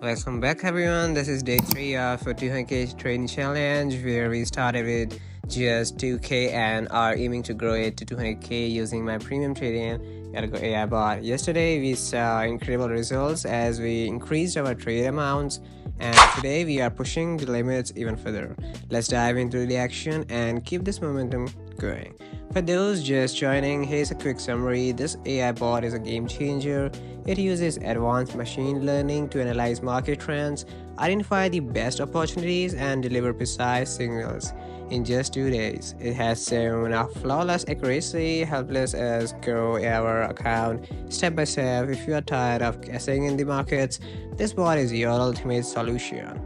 Welcome back everyone, this is day 3 of a 200k trading challenge where we started with just 2k and are aiming to grow it to 200k using my premium trading Algo AI bot. Yesterday we saw incredible results as we increased our trade amounts, and today we are pushing the limits even further. Let's dive into the action and keep this momentum going. For those just joining, here's a quick summary. This AI bot is a game changer. It uses advanced machine learning to analyze market trends, identify the best opportunities, and deliver precise signals in just 2 days. It has shown a flawless accuracy, helpless us grow our account step by step. If you are tired of guessing in the markets, this bot is your ultimate solution.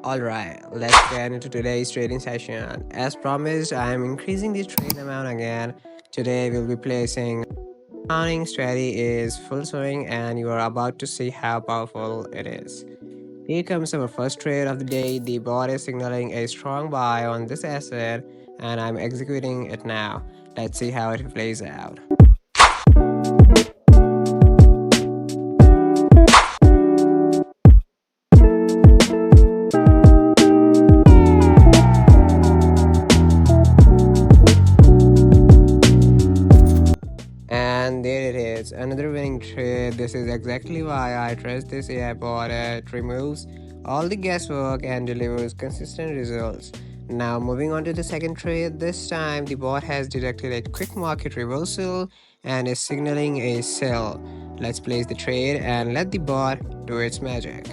Alright, let's get into today's trading session. As promised, I am increasing the trade amount again. Today we'll be placing counting strategy is full swing, and you are about to see how powerful it is. Here comes our first trade of the day. The bot is signaling a strong buy on this asset and I'm executing it now. Let's see how it plays out. And there it is, another winning trade. This is exactly why I trust this AI bot. It removes all the guesswork and delivers consistent results. Now moving on to the second trade. This time the bot has detected a quick market reversal and is signaling a sell. Let's place the trade and let the bot do its magic.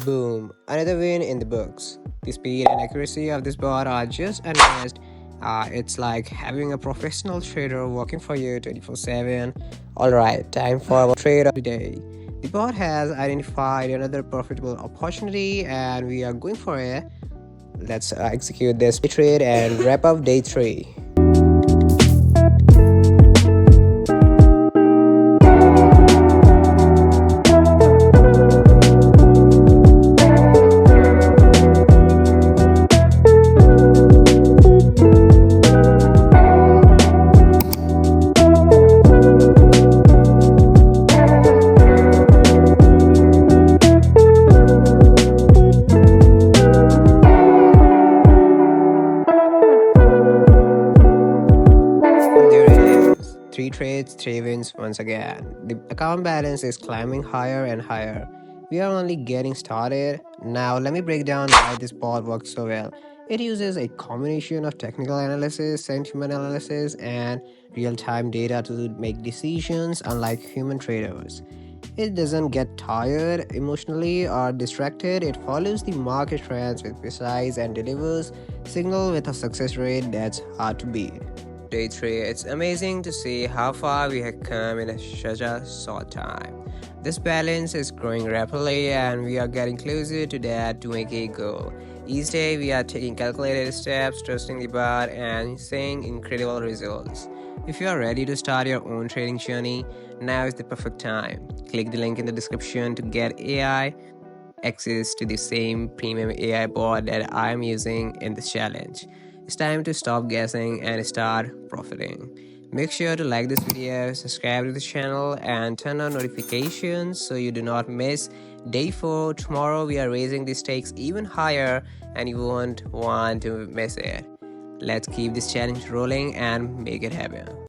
Boom, another win in the books. The speed and accuracy of this bot are just unmatched. It's like having a professional trader working for you 24/7. Alright, time for our trade of the day. The bot has identified another profitable opportunity and we are going for it. Let's execute this trade and wrap up day 3. There it is. 3 trades, 3 wins once again. The account balance is climbing higher and higher. We are only getting started. Now let me break down why this bot works so well. It uses a combination of technical analysis, sentiment analysis, and real-time data to make decisions, unlike human traders. It doesn't get tired emotionally or distracted. It follows the market trends with precise and delivers signal with a success rate that's hard to beat. Day 3, it's amazing to see how far we have come in such a short time. This balance is growing rapidly and we are getting closer to that 200k goal. Each day we are taking calculated steps, trusting the bot and seeing incredible results. If you are ready to start your own trading journey, now is the perfect time. Click the link in the description to get AI access to the same premium AI bot that I am using in this challenge. It's time to stop guessing and start profiting. Make sure to like this video, subscribe to the channel, and turn on notifications so you do not miss day 4. Tomorrow we are raising the stakes even higher and you won't want to miss it. Let's keep this challenge rolling and make it happen.